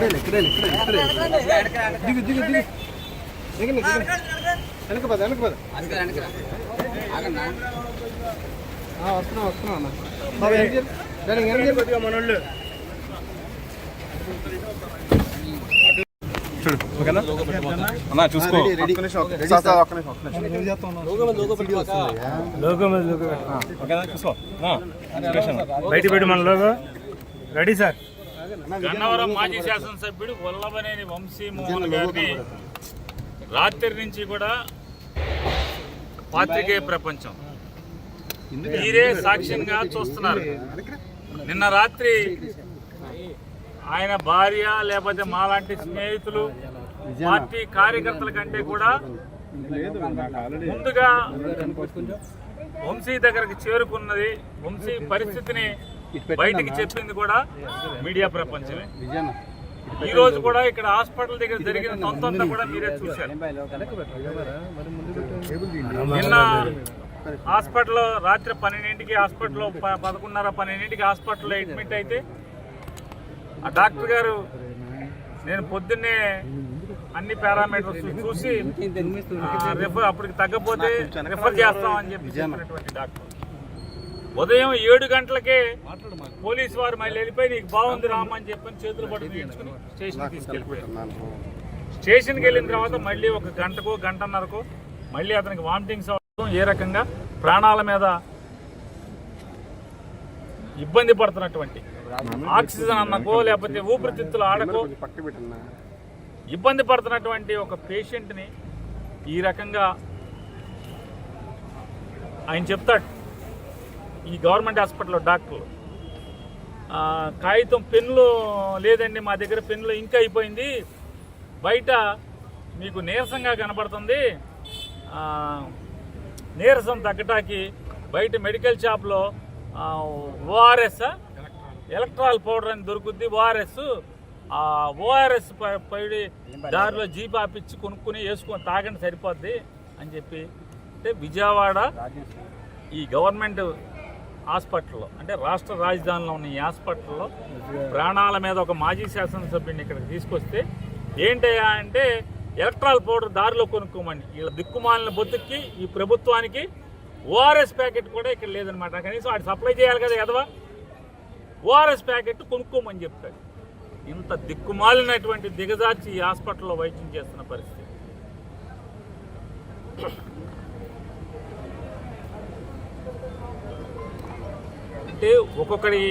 వస్తున్నా మనోళ్ళు చూడు ఓకేనా అన్నా చూసుకో ఓకేనా చూసుకో బయట పెట్టి మన లోగో రెడీ సార్. గన్నవరం మాజీ శాసనసభ్యుడు వల్లభనేని వంశీమోహన్ గారిని రాత్రి నుంచి కూడా పాత్రికేయ ప్రపంచం మీరే సాక్ష్యంగా చూస్తున్నారు. నిన్న రాత్రి ఆయన భార్య లేకపోతే మాలాంటి స్నేహితులు పార్టీ కార్యకర్తల కంటే కూడా ముందుగా వంశీ దగ్గరకు చేరుకున్నది, వంశీ పరిస్థితిని బయటికి చెప్పింది కూడా మీడియా ప్రపంచమే. ఈ రోజు కూడా ఇక్కడ హాస్పిటల్ దగ్గర జరిగిన తొంతంతా కూడా మీరే చూశారు. నిన్న హాస్పిటల్లో రాత్రి 12ంటికి హాస్పిటల్లో 11:30-12ంటికి హాస్పిటల్లో అడ్మిట్ అయితే ఆ డాక్టర్ గారు నేను పొద్దున్నే అన్ని పారామీటర్స్ చూసి అప్పటికి తగ్గపోతే రిఫర్ చేస్తామని చెప్పి చెప్పినటువంటి డాక్టర్ ఉదయం 7 గంటలకే పోలీసు వారు మళ్ళీ వెళ్ళిపోయి నీకు బాగుంది రామని చెప్పని చేతులు పట్టుకుని నేర్చుకుని స్టేషన్కి తీసుకెళ్ళిపోయారు. స్టేషన్కి వెళ్ళిన తర్వాత మళ్ళీ 1 గంటకో గంటన్నరకో మళ్ళీ అతనికి వామిటింగ్స్ అవడం, ఏ రకంగా ప్రాణాల మీద ఇబ్బంది పడుతున్నటువంటి ఆక్సిజన్ అన్నకో లేకపోతే ఊపిరితిత్తులు ఆడకో ఇబ్బంది పడుతున్నటువంటి ఒక పేషెంట్ని ఈ రకంగా ఆయన చెప్తాడు. ఈ గవర్నమెంట్ హాస్పిటల్లో డాక్టర్లు కాగితం పెన్నులు లేదండి మా దగ్గర పెన్నులు ఇంకా అయిపోయింది, బయట మీకు నీరసంగా కనబడుతుంది, నీరసం తగ్గటానికి బయట మెడికల్ షాప్లో ఓఆర్ఎస్ ఎలక్ట్రాల్ పౌడర్ అని దొరుకుద్ది, ఓఆర్ఎస్ పైడి దారిలో జీప్ ఆపిచ్చి కొనుక్కుని వేసుకొని తాగండి సరిపోద్ది అని చెప్పి. అంటే విజయవాడ ఈ గవర్నమెంట్ హాస్పిటల్లో అంటే రాష్ట్ర రాజధానిలో ఉన్న ఈ హాస్పిటల్లో ప్రాణాల మీద ఒక మాజీ శాసనసభ్యుడిని ఇక్కడికి తీసుకొస్తే ఏంటయ్యా అంటే ఎలక్ట్రాల్ పౌడర్ దారిలో కొనుక్కోమని. వీళ్ళ దిక్కుమాలిన బొత్తుకి ఈ ప్రభుత్వానికి ఓఆర్ఎస్ ప్యాకెట్ కూడా ఇక్కడ లేదనమాట. కనీసం వాడు సప్లై చేయాలి కదా ఎదవా, ఓఆర్ఎస్ ప్యాకెట్ కొనుక్కోమని చెప్తాడు. ఇంత దిక్కుమాలినటువంటి దిగజార్చి ఈ హాస్పిటల్లో వైద్యం చేస్తున్న పరిస్థితి. అంటే ఒక్కొక్కడి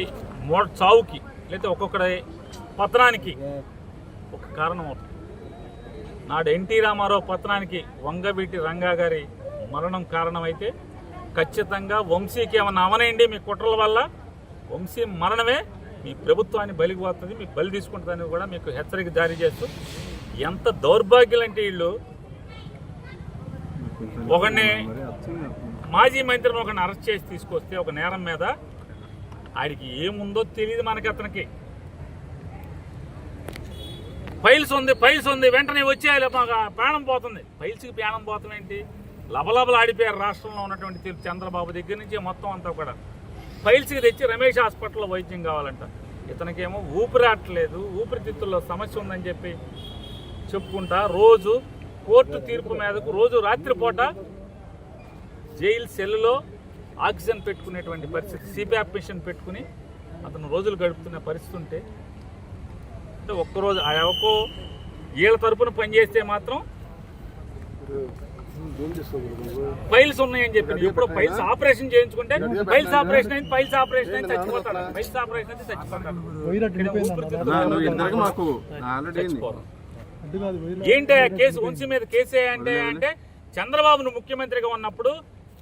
చావుకి లేకపోతే ఒక్కొక్కడి పతనానికి ఒక కారణం అవుతుంది. నాడు ఎన్టీ రామారావు పతనానికి వంగవీటి రంగా గారి మరణం కారణమైతే ఖచ్చితంగా వంశీకి ఏమన్నా అవనండి మీ కుట్రల వల్ల వంశీ మరణమే మీ ప్రభుత్వాన్ని బలికి పోతుంది, మీకు బలి తీసుకుంటుందని కూడా మీకు హెచ్చరిక జారీ చేస్తూ, ఎంత దౌర్భాగ్యులంటే వీళ్ళు ఒకడిని మాజీ మంత్రిని ఒకరిని అరెస్ట్ చేసి తీసుకొస్తే ఒక నేరం మీద ఆడికి ఏముందో తెలియదు మనకి. అతనికి ఫైల్స్ ఉంది వెంటనే వచ్చేయాలి మాకు ప్రాణం పోతుంది. ఫైల్స్కి ప్రాణం పోతుంది ఏంటి? లబలబలు ఆడిపోయారు రాష్ట్రంలో ఉన్నటువంటి చంద్రబాబు దగ్గర నుంచి మొత్తం అంతా కూడా. ఫైల్స్కి తెచ్చి రమేష్ హాస్పిటల్లో వైద్యం కావాలంట. ఇతనికేమో ఊపిరాట్లేదు, ఊపిరితిత్తుల్లో సమస్య ఉందని చెప్పి చెప్పుకుంటా రోజు కోర్టు తీర్పు మీదకు రోజు రాత్రిపూట జైలు సెల్లులో ఆక్సిజన్ పెట్టుకునేటువంటి పరిస్థితి, సిపిఆప్ మిషన్ పెట్టుకుని అతను రోజులు గడుపుతున్న పరిస్థితి ఉంటే అంటే ఒక్కరోజు ఆ ఎవకో వీళ్ళ తరపున పనిచేస్తే మాత్రం ఫైల్స్ ఉన్నాయని చెప్పి ఎప్పుడు ఫైల్స్ ఆపరేషన్ చేయించుకుంటే ఫైల్స్ ఆపరేషన్ అయింది చచ్చిపోతాడు. ఫైల్స్ ఆపరేషన్ అయితే చచ్చిపోతాడు. ఏంటి కేసు వంశీ మీద కేసు అంటే చంద్రబాబును ముఖ్యమంత్రిగా ఉన్నప్పుడు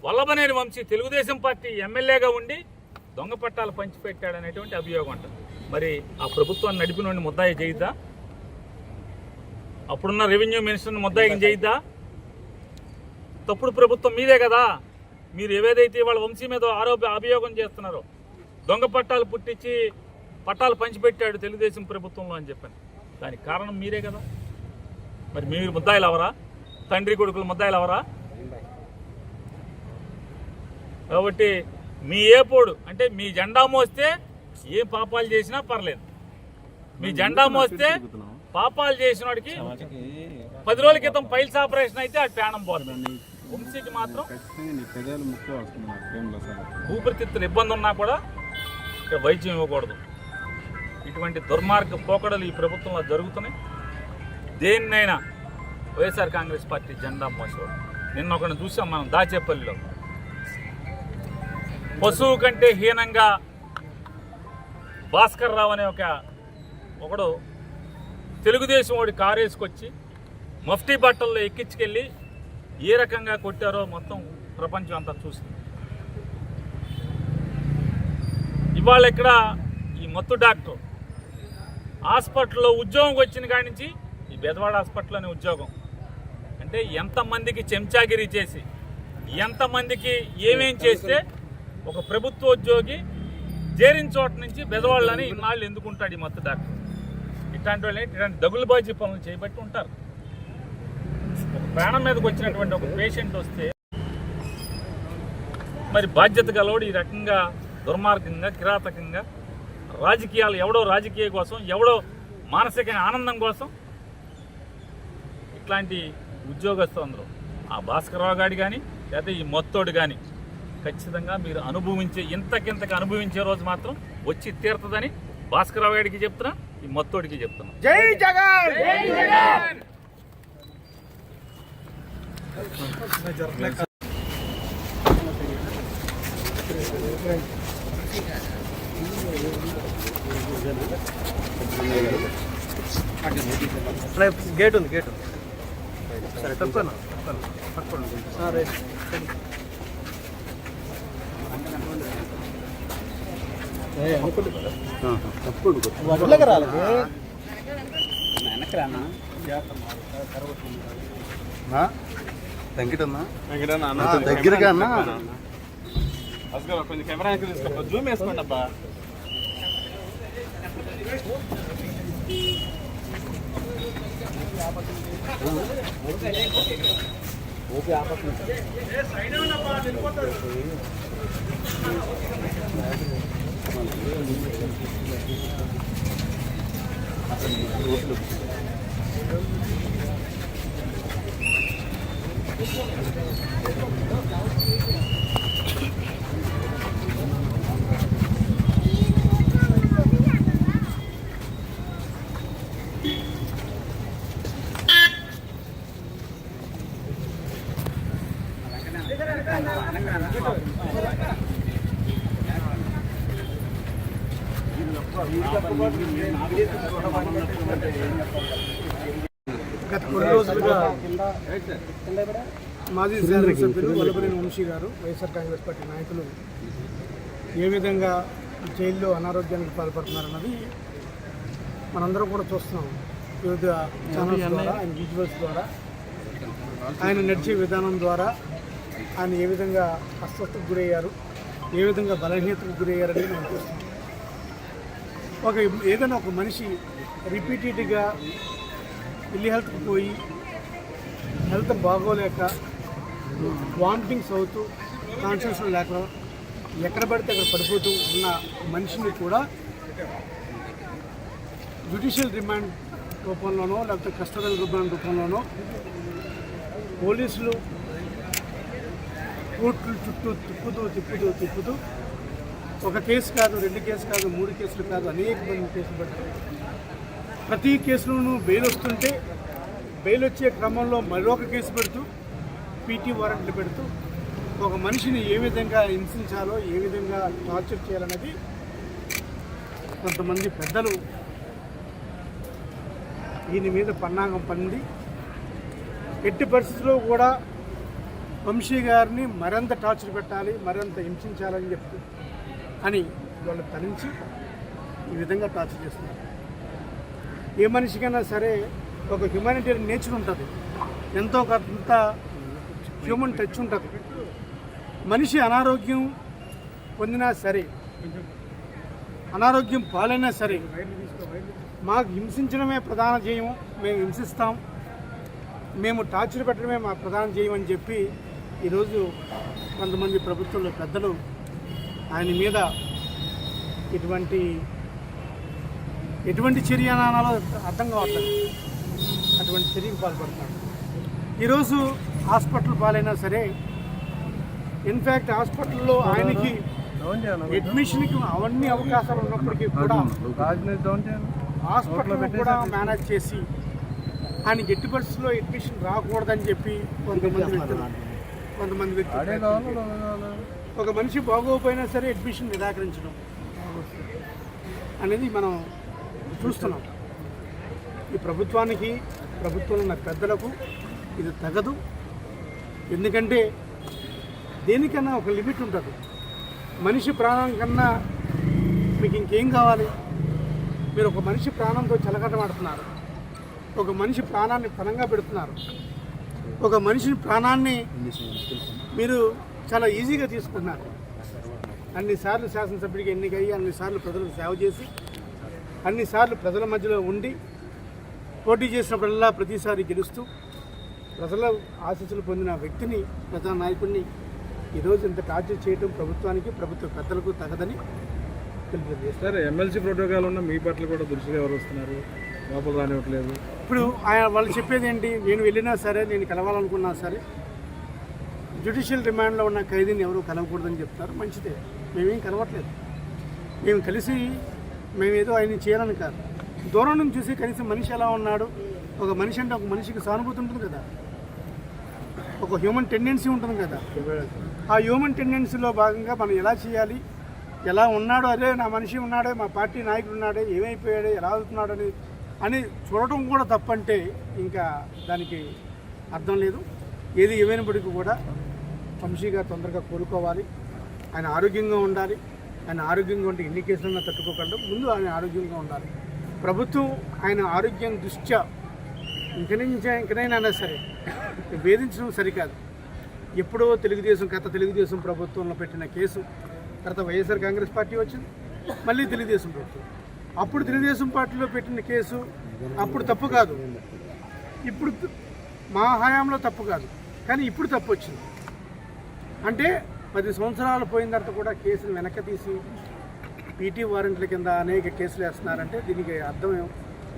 వల్లభనేని వంశీ తెలుగుదేశం పార్టీ ఎమ్మెల్యేగా ఉండి దొంగ పట్టాలు పంచిపెట్టాడనేటువంటి అభియోగం అంట. మరి ఆ ప్రభుత్వాన్ని నడిపిన ముద్దాయి చేయిద్దా? అప్పుడున్న రెవెన్యూ మినిస్టర్ని ముద్దాయిని చేయిద్దా? తప్పుడు ప్రభుత్వం మీదే కదా. మీరు ఏవేదైతే వాళ్ళ వంశీ మీద అభియోగం చేస్తున్నారో దొంగ పట్టాలు పుట్టించి పట్టాలు పంచిపెట్టాడు తెలుగుదేశం ప్రభుత్వంలో అని చెప్పాను, దానికి కారణం మీరే కదా. మరి మీరు ముద్దాయిలు అవరా? తండ్రి కొడుకులు ముద్దాయిలు అవరా? కాబట్టి మీ ఏపోడు అంటే మీ జెండా మోస్తే ఏ పాపాలు చేసినా పర్లేదు, మీ జెండా మోస్తే పాపాలు చేసిన వాడికి 10 రోజుల క్రితం పైల్స్ ఆపరేషన్ అయితే అది ప్రాణం పోతుంది. వంశీకి మాత్రం ఊపిరితిత్తులు ఇబ్బంది ఉన్నా కూడా ఇక్కడ వైద్యం ఇవ్వకూడదు. ఇటువంటి దుర్మార్గ పోకడలు ఈ ప్రభుత్వంలో జరుగుతున్నాయి. దేన్నైనా వైఎస్ఆర్ కాంగ్రెస్ పార్టీ జెండా మోసేవాడు. నిన్న ఒకరిని చూసాం మనం దాచేపల్లిలో. పశువు కంటే హీనంగా భాస్కర్ రావు అనే ఒకడు తెలుగుదేశం వాడి కారు వేసుకొచ్చి మఫ్టీ బట్టల్లో ఎక్కించుకెళ్ళి ఏ రకంగా కొట్టారో మొత్తం ప్రపంచం అంతా చూసింది. ఇవాళ ఇక్కడ ఈ మత్తు డాక్టర్ హాస్పిటల్లో ఉద్యోగం వచ్చిన కాడి నుంచి ఈ బెదవాడ హాస్పిటల్లోనే ఉద్యోగం అంటే ఎంతమందికి చెంచాగిరి చేసి ఎంతమందికి ఏమేం చేస్తే ఒక ప్రభుత్వ ఉద్యోగి చేరిన చోట నుంచి బెదవాళ్ళని ఇన్నాళ్ళు ఎందుకుంటాడు ఈ మత్తు డాక్టర్. ఇట్లాంటి వాళ్ళు ఇట్లాంటి దగులుబాజీ పనులు చేయబట్టి ఉంటారు. ఒక ప్రాణం మీదకి వచ్చినటువంటి ఒక పేషెంట్ వస్తే మరి బాధ్యత గలవాడు ఈ రకంగా దుర్మార్గంగా కిరాతకంగా రాజకీయాలు ఎవడో రాజకీయ కోసం ఎవడో మానసిక ఆనందం కోసం ఇట్లాంటి ఉద్యోగస్తులందరూ ఆ భాస్కరరావు గారి కానీ లేదా ఈ మొత్తోడు కానీ ఖచ్చితంగా మీరు అనుభవించే ఇంతకింతకు అనుభవించే రోజు మాత్రం వచ్చి తీరుతుందని భాస్కరరావు గారికి చెప్తున్నా, ఈ మొత్తోడికి చెప్తున్నా. జై జగన్. గేట్ ఉంది సరే తప్పను రైట్ దగ్గరగా అన్న కొంచెం కెమెరా తీసుకో, జూమ్ వేసుకోండి అబ్బా. గత కొన్ని రోజులుగా మాజీ శాసనసభ్యులు వల్లభనేని వంశీ గారు వైఎస్ఆర్ కాంగ్రెస్ పార్టీ నాయకులు ఏ విధంగా జైల్లో అనారోగ్యానికి పాల్పడుతున్నారన్నది మనందరం కూడా చూస్తున్నాం. వివిధ ఛానల్స్ ద్వారా, ఆయన విజువల్స్ ద్వారా, ఆయన నడిచే విధానం ద్వారా ఆయన ఏ విధంగా అస్వస్థతకు గురయ్యారు, ఏ విధంగా బలహీనతకు గురయ్యారని మనం చూస్తున్నాం. ఏదైనా ఒక మనిషి రిపీటెడ్గా హెల్త్కి పోయి హెల్త్ బాగోలేక వామిటింగ్స్ అవుతూ కాన్షియస్ లేక ఎక్కడ పడితే అక్కడ పడిపోతూ ఉన్న మనిషిని కూడా జ్యుడిషియల్ రిమాండ్ రూపంలోనో లేకపోతే కస్టడల్ రిమాండ్ రూపంలోనో పోలీసులు కోర్టుల చుట్టూ తిప్పుతూ ఒక కేసు కాదు, 2 కేసు కాదు, 3 కేసులు కాదు, అనేక మంది కేసులు పెడతారు. ప్రతి కేసులోనూ బెయిల్ వస్తుంటే బెయిల్ వచ్చే క్రమంలో మరొక కేసు పెడుతూ పీటీ వారెంట్లు పెడుతూ ఒక మనిషిని ఏ విధంగా హింసించాలో, ఏ విధంగా టార్చర్ చేయాలన్నది కొంతమంది పెద్దలు దీని మీద పన్నాగం పండి ఎట్టి పరిస్థితుల్లో కూడా వంశీ గారిని మరింత టార్చర్ పెట్టాలి, మరింత హింసించాలని చెప్పి అని వాళ్ళు తరించి ఈ విధంగా టార్చర్ చేస్తున్నారు. ఏ మనిషికైనా సరే ఒక హ్యుమానిటేరియన్ నేచర్ ఉంటుంది, ఎంతో కొంత హ్యూమన్ టచ్ ఉంటుంది. మనిషి అనారోగ్యం పొందినా సరే, అనారోగ్యం పాలైనా సరే, మాకు హింసించడమే ప్రధాన ధ్యేయం, మేము హింసిస్తాం, మేము టార్చర్ పెట్టడమే మా ప్రధాన ధ్యేయం అని చెప్పి ఈరోజు కొంతమంది ప్రభుత్వంలో పెద్దలు ఆయన మీద ఇటువంటి ఎటువంటి చర్య అనాలో అర్థం కావట్లేదు. అటువంటి చర్యకు పాల్పడుతున్నాడు. ఈరోజు హాస్పిటల్ పాలైనా సరే, ఇన్ఫ్యాక్ట్ హాస్పిటల్లో ఆయనకి అడ్మిషన్కి అవన్నీ అవకాశాలు ఉన్నప్పటికీ కూడా హాస్పిటల్ కూడా మేనేజ్ చేసి ఆయనకి ఎట్టి పరిస్థితుల్లో అడ్మిషన్ రాకూడదని చెప్పి కొంతమంది వ్యక్తులు ఒక మనిషి బాగోపోయినా సరే అడ్మిషన్ నిరాకరించడం అనేది మనం చూస్తున్నాం. ఈ ప్రభుత్వానికి, ప్రభుత్వంలో ఉన్న పెద్దలకు ఇది తగదు. ఎందుకంటే దేనికన్నా ఒక లిమిట్ ఉంటుంది. మనిషి ప్రాణం కన్నా మీకు ఇంకేం కావాలి? మీరు ఒక మనిషి ప్రాణంతో చెలగటమాడుతున్నారు. ఒక మనిషి ప్రాణాన్ని పణంగా పెడుతున్నారు. ఒక మనిషి ప్రాణాన్ని మీరు చాలా ఈజీగా తీసుకున్నారు. అన్నిసార్లు శాసనసభ్యుడికి ఎన్నికయ్యి, అన్నిసార్లు ప్రజలకు సేవ చేసి, అన్నిసార్లు ప్రజల మధ్యలో ఉండి, పోటీ చేసినప్పుడల్లా ప్రతిసారి గెలుస్తూ ప్రజల ఆశీస్సులు పొందిన వ్యక్తిని, ప్రజానాయకుడిని ఈరోజు ఇంత టార్చర్ చేయడం ప్రభుత్వానికి, ప్రభుత్వ పెద్దలకు తగదని తెలియజేస్తారు. సార్, ఎమ్మెల్సీ ప్రోటోకాల్ ఉన్న మీ పట్ల కూడా దృష్టిగా ఎవరు వస్తున్నారు? లోపల రానివ్వట్లేదు. ఇప్పుడు ఆయన వాళ్ళు చెప్పేది ఏంటి? నేను వెళ్ళినా సరే, నేను కలవాలనుకున్నా సరే, జ్యుడిషియల్ రిమాండ్లో ఉన్న ఖైదీని ఎవరు కలవకూడదని చెప్తారు. మంచిదే, మేమేం కలవట్లేదు. మేము కలిసి మేమేదో ఆయన చేయాలని కాదు, దూరం నుంచి చూసి కనీసం మనిషి ఎలా ఉన్నాడు, ఒక మనిషి అంటే ఒక మనిషికి సానుభూతి ఉంటుంది కదా, ఒక హ్యూమన్ టెండెన్సీ ఉంటుంది కదా. ఆ హ్యూమన్ టెండెన్సీలో భాగంగా మనం ఎలా చేయాలి, ఎలా ఉన్నాడో, అదే నా మనిషి ఉన్నాడే, మా పార్టీ నాయకుడు ఉన్నాడే, ఏమైపోయాడే, ఎలా అవుతున్నాడు అని చూడటం కూడా తప్పంటే ఇంకా దానికి అర్థం లేదు. ఏది ఏమైనప్పటికీ కూడా వంశీ గారు తొందరగా కోలుకోవాలి. ఆయన ఆరోగ్యంగా ఉండాలి. ఆయన ఆరోగ్యంగా ఉంటే ఎన్ని కేసులన్నా తట్టుకోగలడం. ముందు ఆయన ఆరోగ్యంగా ఉండాలి. ప్రభుత్వం ఆయన ఆరోగ్యం దృష్ట్యా ఇంకనైనా సరే వేధించడం సరికాదు. ఎప్పుడో గత తెలుగుదేశం ప్రభుత్వంలో పెట్టిన కేసు తర్వాత వైఎస్ఆర్ కాంగ్రెస్ పార్టీ వచ్చింది, మళ్ళీ తెలుగుదేశం ప్రభుత్వం. అప్పుడు తెలుగుదేశం పార్టీలో పెట్టిన కేసు అప్పుడు తప్పు కాదు, ఇప్పుడు మా హయాంలో తప్పు కాదు, కానీ ఇప్పుడు తప్పు వచ్చింది. అంటే 10 సంవత్సరాలు పోయిన తర్వాత కూడా కేసులు వెనక్కి తీసి పీటీ వారెంట్ల కింద అనేక కేసులు వేస్తున్నారంటే దీనికి అర్థం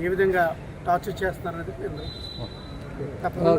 ఏ విధంగా టార్చర్ చేస్తున్నారనేది తప్పకుండా